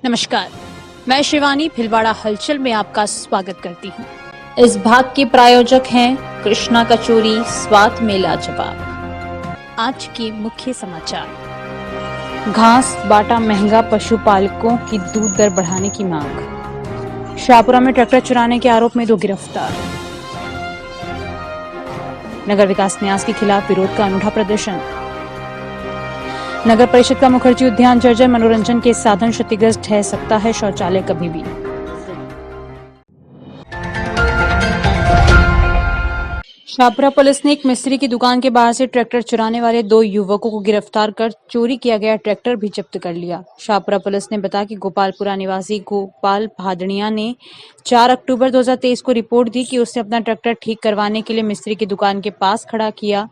नमस्कार, मैं शिवानी भिलवाड़ा हलचल में आपका स्वागत करती हूँ। इस भाग के प्रायोजक हैं कृष्णा कचौरी, स्वाद में लाजवाब। आज के मुख्य समाचार। घास बाटा महंगा, पशुपालकों की दूध दर बढ़ाने की मांग। शाहपुरा में ट्रैक्टर चुराने के आरोप में 2 गिरफ्तार। नगर विकास न्यास के खिलाफ विरोध का अनूठा प्रदर्शन। नगर परिषद का मुखर्जी उद्यान जर्जर, मनोरंजन के साधन क्षतिग्रस्त, है सकता है शौचालय कभी भी। शाहपुरा पुलिस ने एक मिस्त्री की दुकान के बाहर से ट्रैक्टर चुराने वाले 2 युवकों को गिरफ्तार कर चोरी किया गया ट्रैक्टर भी जब्त कर लिया। शाहपुरा पुलिस ने बताया कि गोपालपुरा निवासी गोपाल भादड़िया ने 4 अक्टूबर 2023 को रिपोर्ट दी कि उसने अपना ट्रैक्टर ठीक करवाने के लिए मिस्त्री की दुकान के पास खड़ा किया।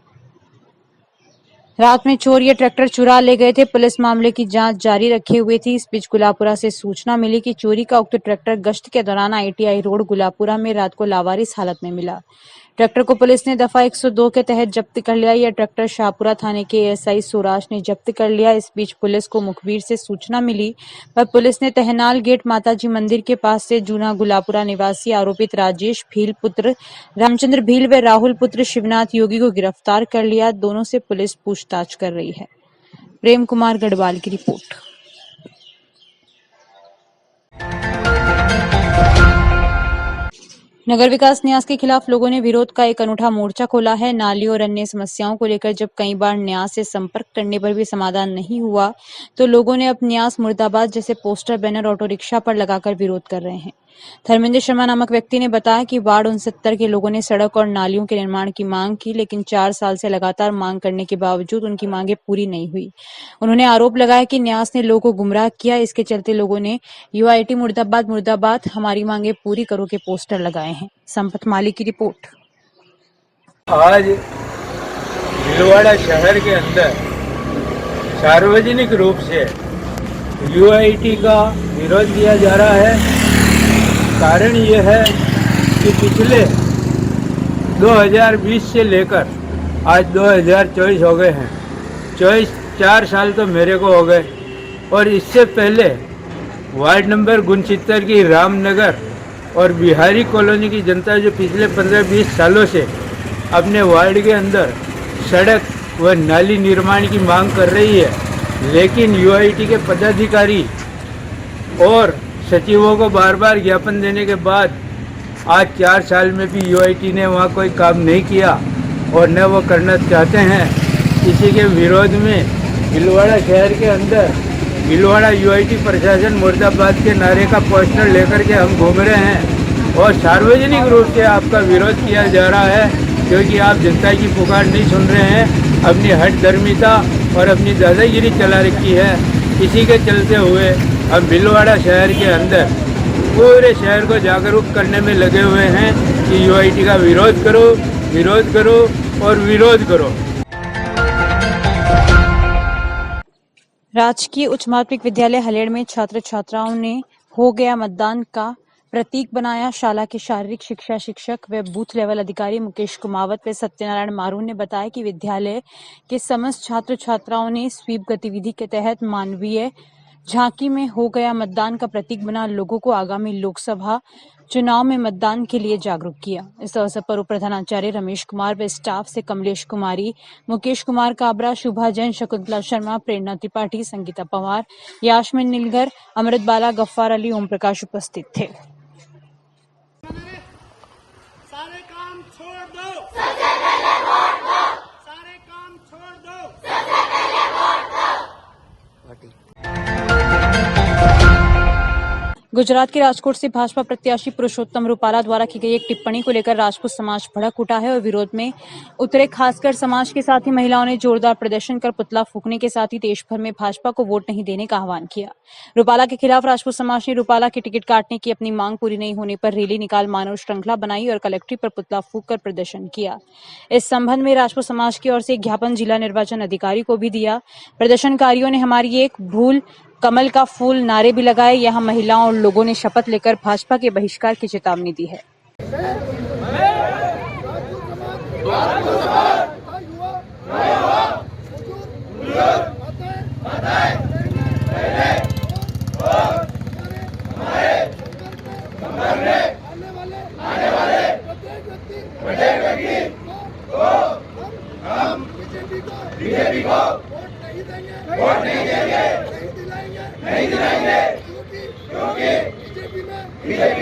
रात में चोर ये ट्रैक्टर चुरा ले गए थे। पुलिस मामले की जांच जारी रखे हुए थी। इस बीच गुलापुरा से सूचना मिली कि चोरी का उक्त ट्रैक्टर गश्त के दौरान ITI रोड गुलापुरा में रात को लावारिस हालत में मिला। ट्रैक्टर को पुलिस ने दफा 102 के तहत जब्त कर लिया। यह ट्रैक्टर शाहपुरा थाने के ASI सूराज ने जब्त कर लिया। इस बीच पुलिस को मुखबिर से सूचना मिली पर पुलिस ने तहनाल गेट माताजी मंदिर के पास से जूना गुलापुरा निवासी आरोपित राजेश भील पुत्र रामचंद्र भील व राहुल पुत्र शिवनाथ योगी को गिरफ्तार कर लिया। दोनों से पुलिस पूछताछ कर रही है। प्रेम कुमार गढ़वाल की रिपोर्ट। नगर विकास न्यास के खिलाफ लोगों ने विरोध का एक अनूठा मोर्चा खोला है। नालियों और अन्य समस्याओं को लेकर जब कई बार न्यास से संपर्क करने पर भी समाधान नहीं हुआ तो लोगों ने अब न्यास मुर्दाबाद जैसे पोस्टर, बैनर ऑटो रिक्शा पर लगाकर विरोध कर रहे हैं। धर्मेंद्र शर्मा नामक व्यक्ति ने बताया कि वार्ड 69 के लोगों ने सड़क और नालियों के निर्माण की मांग की, लेकिन 4 साल से लगातार मांग करने के बावजूद उनकी मांगे पूरी नहीं हुई। उन्होंने आरोप लगाया कि न्यास ने लोगों को गुमराह किया। इसके चलते लोगों ने UIT मुर्दाबाद मुर्दाबाद, हमारी मांगे पूरी करो के पोस्टर लगाए हैं। संपत माली की रिपोर्ट। आज भिलवाड़ा शहर के अंदर सार्वजनिक रूप से UIT का विरोध किया जा रहा है। कारण ये है कि पिछले 2020 से लेकर आज 2024 हो गए हैं। 4 साल तो मेरे को हो गए और इससे पहले वार्ड नंबर 69 की रामनगर और बिहारी कॉलोनी की जनता जो पिछले 15-20 सालों से अपने वार्ड के अंदर सड़क व नाली निर्माण की मांग कर रही है, लेकिन UIT के पदाधिकारी और सचिवों को बार बार ज्ञापन देने के बाद आज 4 साल में भी UIT ने वहाँ कोई काम नहीं किया और न वो करना चाहते हैं। इसी के विरोध में भिलवाड़ा शहर के अंदर भिलवाड़ा UIT प्रशासन मुर्दाबाद के नारे का पोस्टर लेकर के हम घूम रहे हैं और सार्वजनिक रूप से आपका विरोध किया जा रहा है, क्योंकि आप जनता की पुकार नहीं सुन रहे हैं। अपनी हठ धर्मिता और अपनी दादागिरी चला रखी है। इसी के चलते हुए हम भिलवाड़ा शहर के अंदर पूरे शहर को जागरूक करने में लगे हुए हैं कि UIT का विरोध करो, विरोध करो और विरोध करो। राजकीय उच्च माध्यमिक विद्यालय हलेड़ में छात्र छात्राओं ने हो गया मतदान का प्रतीक बनाया। शाला के शारीरिक शिक्षा शिक्षक व बूथ लेवल अधिकारी मुकेश कुमावत व सत्यनारायण मारू ने बताया कि विद्यालय के समस्त छात्र छात्राओं ने स्वीप गतिविधि के तहत मानवीय झांकी में हो गया मतदान का प्रतीक बना लोगों को आगामी लोकसभा चुनाव में मतदान के लिए जागरूक किया। इस अवसर पर उप प्रधानाचार्य रमेश कुमार व स्टाफ से कमलेश कुमारी, मुकेश कुमार काबरा, शुभा जैन, शकुंतला शर्मा, प्रेरणा त्रिपाठी, संगीता पवार, यास्मिन नीलगर, अमृत बाला, गफ्फार अली, ओम प्रकाश उपस्थित थे। सारे काम छोड़ दो, सबसे पहले वोट दो। सारे काम छोड़ दो, सबसे पहले वोट दो। गुजरात के राजकोट से भाजपा प्रत्याशी पुरुषोत्तम रूपाला द्वारा की गई एक टिप्पणी को लेकर राजपूत समाज भड़क उठा है और विरोध में उतरे। खासकर समाज के साथ ही महिलाओं ने जोरदार प्रदर्शन कर पुतला फूंकने के साथ ही देश भर में भाजपा को वोट नहीं देने का आह्वान किया। रूपाला के खिलाफ राजपूत समाज ने रूपाला के टिकट काटने की अपनी मांग पूरी नहीं होने पर रैली निकाल मानव श्रृंखला बनाई और कलेक्ट्रेट पर पुतला फूंक कर प्रदर्शन किया। इस संबंध में राजपूत समाज की ओर से एक ज्ञापन जिला निर्वाचन अधिकारी को भी दिया। प्रदर्शनकारियों ने हमारी एक भूल, कमल का फूल नारे भी लगाए। यहां महिलाओं और लोगों ने शपथ लेकर भाजपा के बहिष्कार की चेतावनी दी है।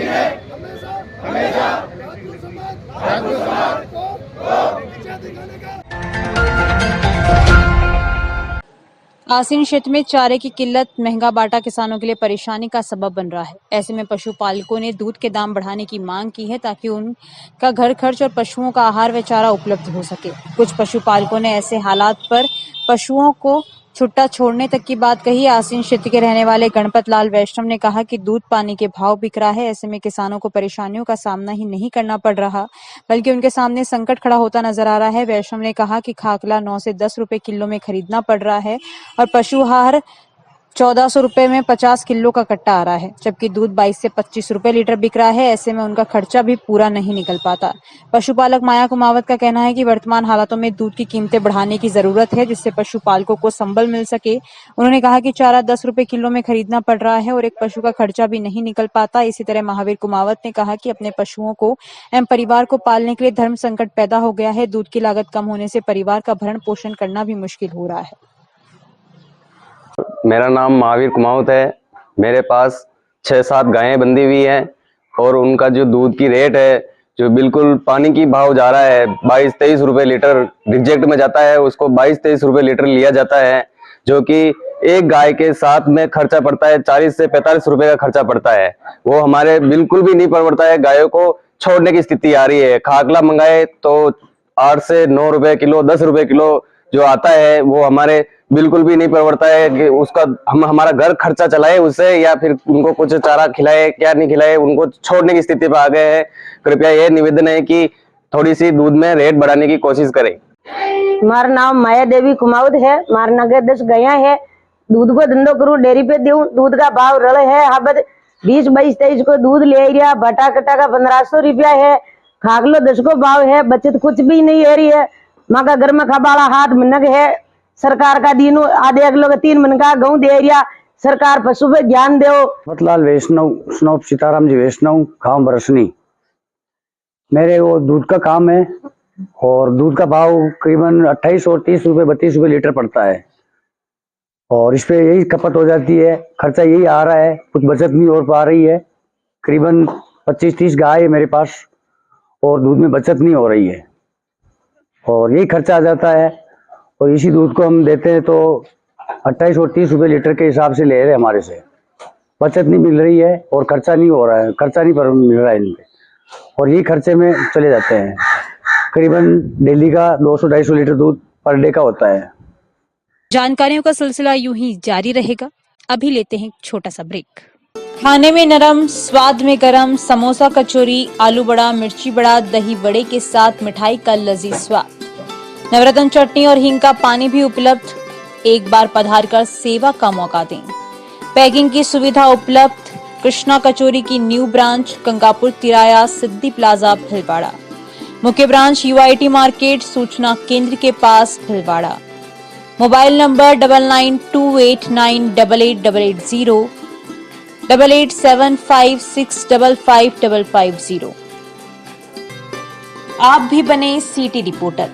हमेशा हमेशा राजपूत समाज को नीचा दिखाने का आसीन क्षेत्र में चारे की किल्लत महंगा बाटा किसानों के लिए परेशानी का सबब बन रहा है। ऐसे में पशुपालकों ने दूध के दाम बढ़ाने की मांग की है ताकि उनका घर खर्च और पशुओं का आहार व चारा उपलब्ध हो सके। कुछ पशुपालकों ने ऐसे हालात पर पशुओं को छुट्टा छोड़ने तक की बात कही। आसीन क्षेत्र के रहने वाले गणपत लाल वैष्णव ने कहा कि दूध पानी के भाव बिक रहा है। ऐसे में किसानों को परेशानियों का सामना ही नहीं करना पड़ रहा बल्कि उनके सामने संकट खड़ा होता नजर आ रहा है। वैष्णव ने कहा कि खाकला 9 से 10 रुपए किलो में खरीदना पड़ रहा है और पशु आहार 1400 रुपए में 50 किलो का कट्टा आ रहा है, जबकि दूध 22 से 25 रुपए लीटर बिक रहा है। ऐसे में उनका खर्चा भी पूरा नहीं निकल पाता। पशुपालक माया कुमावत का कहना है कि वर्तमान हालातों में दूध की कीमतें बढ़ाने की जरूरत है जिससे पशुपालकों को संबल मिल सके। उन्होंने कहा कि चारा 10 रुपए किलो में खरीदना पड़ रहा है और एक पशु का खर्चा भी नहीं निकल पाता। इसी तरह महावीर कुमावत ने कहा कि अपने पशुओं को एवं परिवार को पालने के लिए धर्म संकट पैदा हो गया है। दूध की लागत कम होने से परिवार का भरण पोषण करना भी मुश्किल हो रहा है। मेरा नाम महावीर कुमावत है। मेरे पास 6-7 गायें बंधी हुई हैं और उनका जो दूध की रेट है जो बिल्कुल पानी की भाव जा रहा है। 22-23 रुपए लीटर रिजेक्ट में जाता है, उसको 22-23 रुपए लीटर लिया जाता है, जो कि एक गाय के साथ में खर्चा पड़ता है 40 से 45 रुपए का खर्चा पड़ता है। वो हमारे बिल्कुल भी नहीं पड़ता है। गायों को छोड़ने की स्थिति आ रही है। खाकला मंगाए तो 8 से 9 रुपए किलो, 10 रुपए किलो जो आता है वो हमारे बिल्कुल भी नहीं परवड़ता है कि उसका हम हमारा घर खर्चा चलाए उससे या फिर उनको कुछ चारा खिलाए, क्या नहीं खिलाए, उनको छोड़ने की स्थिति पर आ गए हैं। कृपया ये निवेदन है कि थोड़ी सी दूध में रेट बढ़ाने की कोशिश करें। मारा नाम माया देवी कुमावत है। मारा नगर 10 गया है। दूध को धंधो करूँ, डेयरी पे दूं। दूध का भाव रल है हाबत 20, 22, 23 को दूध ले रहा। बटा कटा का 1500 रुपया है। खागलो 10 को भाव है। बचत कुछ भी नहीं है रही है। माँ का घर में खबाला हाथ मनक है। सरकार का दिन आधे अगलो 3 मन का गऊ दे रहा। सरकार पशु पे ध्यान दो। गणपतलाल वैष्णव, स्नोप सीताराम जी वैष्णव, गांव बरसनी। मेरे वो दूध का काम है और दूध का भाव करीबन 28 और 30 रुपए 32 रुपए लीटर पड़ता है और इस पे यही खपत हो जाती है। खर्चा यही आ रहा है, कुछ बचत नहीं हो पा रही है। करीबन 25-30 गाय है मेरे पास और दूध में बचत नहीं हो रही है और यही खर्चा आ जाता है और इसी दूध को हम देते हैं तो 28 और 30 रुपए लीटर के हिसाब से ले रहे हैं हमारे से। बचत नहीं मिल रही है और खर्चा नहीं हो रहा है, खर्चा नहीं पर मिल रहा है इनपे और यही खर्चे में चले जाते हैं। करीबन डेली का 200-250 लीटर दूध पर डे का होता है। जानकारियों का सिलसिला यूं ही जारी रहेगा। अभी लेते हैं छोटा सा ब्रेक। खाने में नरम, स्वाद में गरम, समोसा, कचौरी, आलू बड़ा, मिर्ची बड़ा, दही बड़े के साथ मिठाई का लजीज स्वाद, नवरत्न चटनी और हींग का पानी भी उपलब्ध। एक बार पधार कर सेवा का मौका दें। पैकिंग की सुविधा उपलब्ध। कृष्णा कचौरी की न्यू ब्रांच गंगापुर तिराया, सिद्धि प्लाजा, भीलवाड़ा। मुख्य ब्रांच UIT मार्केट, सूचना केंद्र के पास, भीलवाड़ा। Mobile number 9928988880, 8875655550। आप भी बने सिटी रिपोर्टर।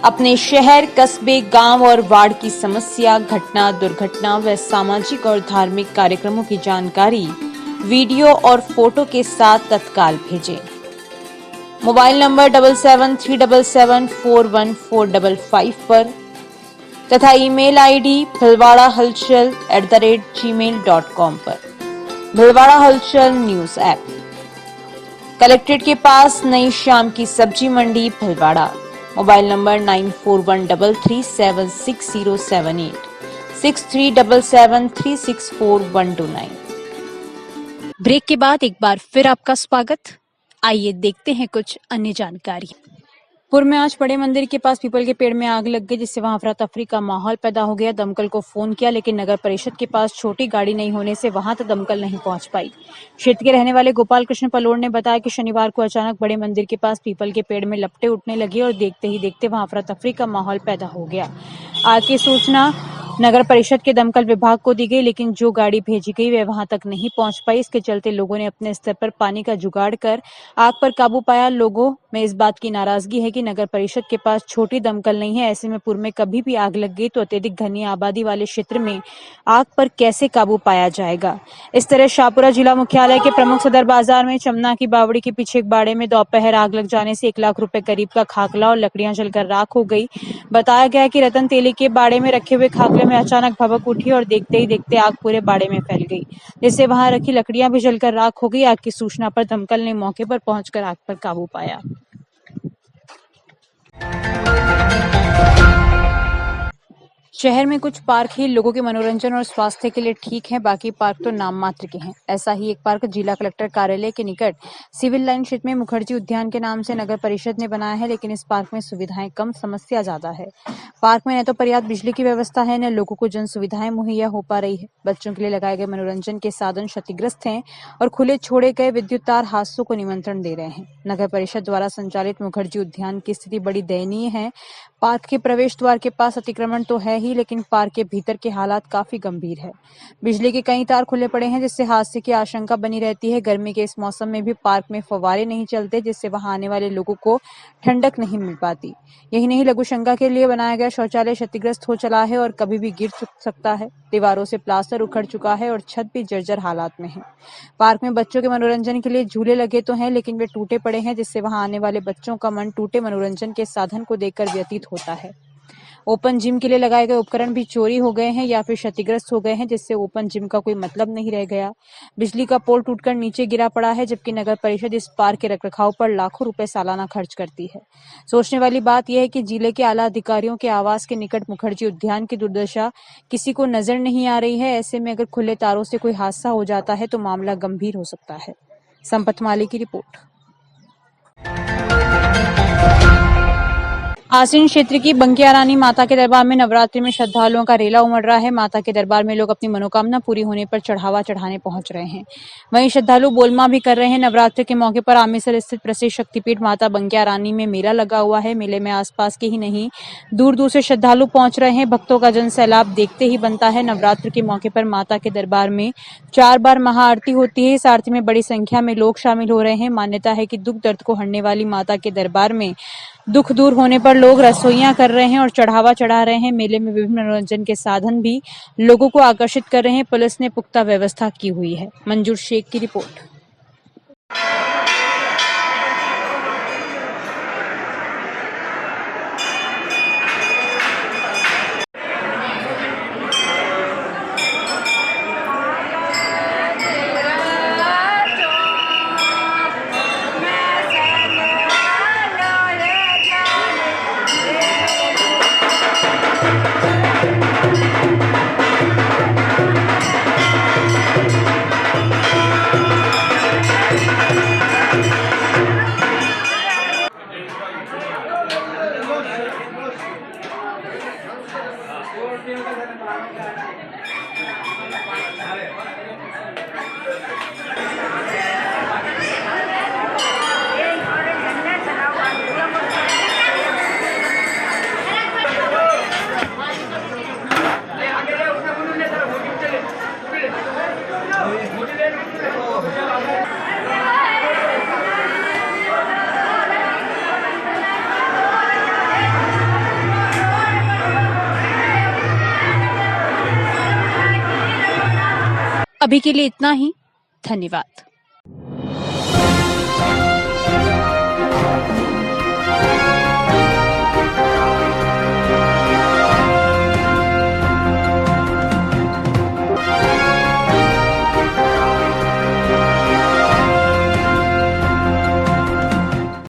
अपने शहर, कस्बे, गांव और वार्ड की समस्या, घटना, दुर्घटना व सामाजिक और धार्मिक कार्यक्रमों की जानकारी वीडियो और फोटो के साथ तत्काल भेजें। मोबाइल नंबर 7737741455 पर तथा ईमेल ID bhilwadahalchal@gmail.com पर। भीलवाड़ा हलचल न्यूज ऐप। कलेक्ट्रेट के पास नई शाम की सब्जी मंडी, भीलवाड़ा। Mobile number 9413376078, 6377364129। ब्रेक के बाद एक बार फिर आपका स्वागत। आइए देखते हैं कुछ अन्य जानकारी। पूर्व में आज बड़े मंदिर के पास पीपल के पेड़ में आग लग गई जिससे वहां अफरा तफरी का माहौल पैदा हो गया। दमकल को फोन किया लेकिन नगर परिषद के पास छोटी गाड़ी नहीं होने से वहां तक दमकल नहीं पहुंच पाई। क्षेत्र के रहने वाले गोपाल कृष्ण पलोड़ ने बताया कि शनिवार को अचानक बड़े मंदिर के पास पीपल के पेड़ में लपटें उठने लगी और देखते ही देखते वहां अफरा तफरी का माहौल पैदा हो गया। आग की सूचना नगर परिषद के दमकल विभाग को दी गई लेकिन जो गाड़ी भेजी गई वह वहां तक नहीं पहुंच पाई। इसके चलते लोगों ने अपने स्तर पर पानी का जुगाड़ कर आग पर काबू पाया। लोगों में इस बात की नाराजगी है कि नगर परिषद के पास छोटी दमकल नहीं है। ऐसे में पूर्व में कभी भी आग लग गई तो अत्यधिक घनी आबादी वाले क्षेत्र में आग पर कैसे काबू पाया जाएगा। इस तरह शाहपुरा जिला मुख्यालय के प्रमुख सदर बाजार में चमना की बावड़ी के पीछे एक बाड़े में दोपहर आग लग जाने से 1 लाख रुपए करीब का खाकला और लकड़ियां जलकर राख हो गई। बताया गया कि रतन तेली के बाड़े में रखे हुए खाकले में अचानक भभक उठी और देखते ही देखते आग पूरे बाड़े में फैल गई, जिससे वहां रखी लकड़ियां भी जलकर राख हो गई। आग की सूचना पर दमकल ने मौके पर पहुंचकर आग पर काबू पाया। शहर में कुछ पार्क ही लोगों के मनोरंजन और स्वास्थ्य के लिए ठीक हैं, बाकी पार्क तो नाम मात्र के हैं। ऐसा ही एक पार्क जिला कलेक्टर कार्यालय के निकट सिविल लाइन क्षेत्र में मुखर्जी उद्यान के नाम से नगर परिषद ने बनाया है, लेकिन इस पार्क में सुविधाएं कम, समस्या ज्यादा है। पार्क में न तो पर्याप्त बिजली की व्यवस्था है, न लोगों को जन सुविधाएं मुहैया हो पा रही है। बच्चों के लिए लगाए गए मनोरंजन के साधन क्षतिग्रस्त हैं और खुले छोड़े गए विद्युत तार हादसों को निमंत्रण दे रहे हैं। नगर परिषद द्वारा संचालित मुखर्जी उद्यान की स्थिति बड़ी दयनीय है। पार्क के प्रवेश द्वार के पास अतिक्रमण तो है ही, लेकिन पार्क के भीतर के हालात काफी गंभीर है। बिजली के कई तार खुले पड़े हैं, जिससे हादसे की आशंका बनी रहती है। गर्मी के इस मौसम में भी पार्क में फव्वारे नहीं चलते, जिससे वहां आने वाले लोगों को ठंडक नहीं मिल पाती। यही नहीं, लघुशंका के लिए बनाया गया शौचालय क्षतिग्रस्त हो चला है और कभी भी गिर सकता है। दीवारों से प्लास्टर उखड़ चुका है और छत भी जर्जर हालात में है। पार्क में बच्चों के मनोरंजन के लिए झूले लगे तो हैं, लेकिन वे टूटे पड़े हैं, जिससे वहां आने वाले बच्चों का मन टूटे मनोरंजन के साधन को देखकर व्यतीत होता है। ओपन जिम के लिए लगाए गए उपकरण भी चोरी हो गए हैं या फिर क्षतिग्रस्त हो गए हैं, जिससे ओपन जिम का कोई मतलब नहीं रह गया। बिजली का पोल टूटकर नीचे गिरा पड़ा है, जबकि नगर परिषद इस पार्क के रखरखाव पर लाखों रुपए सालाना खर्च करती है। सोचने वाली बात यह है कि जिले के आला अधिकारियों के आवास के निकट मुखर्जी उद्यान की दुर्दशा किसी को नजर नहीं आ रही है। ऐसे में अगर खुले तारों से कोई हादसा हो जाता है तो मामला गंभीर हो सकता है। संपत माली की रिपोर्ट। आसीन क्षेत्र की बंकिया रानी माता के दरबार में नवरात्रि में श्रद्धालुओं का रेला उमड़ रहा है। माता के दरबार में लोग अपनी मनोकामना पूरी होने पर चढ़ावा चढ़ाने पहुंच रहे हैं। वहीं श्रद्धालु बोलमा भी कर रहे हैं। नवरात्रि के मौके पर आमेसर स्थित प्रसिद्ध शक्तिपीठ माता बंकिया रानी में मेला लगा हुआ है। मेले में आसपास के ही नहीं, दूर दूर से श्रद्धालु पहुंच रहे हैं। भक्तों का जन सैलाब देखते ही बनता है। नवरात्रि के मौके पर माता के दरबार में 4 बार महाआरती होती है। इस आरती में बड़ी संख्या में लोग शामिल हो रहे हैं। मान्यता है कि दुख दर्द को हरने वाली माता के दरबार में दुख दूर होने पर लोग रसोइयां कर रहे हैं और चढ़ावा चढ़ा रहे हैं। मेले में विभिन्न मनोरंजन के साधन भी लोगों को आकर्षित कर रहे हैं। पुलिस ने पुख्ता व्यवस्था की हुई है। मंजूर शेख की रिपोर्ट। अभी के लिए इतना ही। धन्यवाद।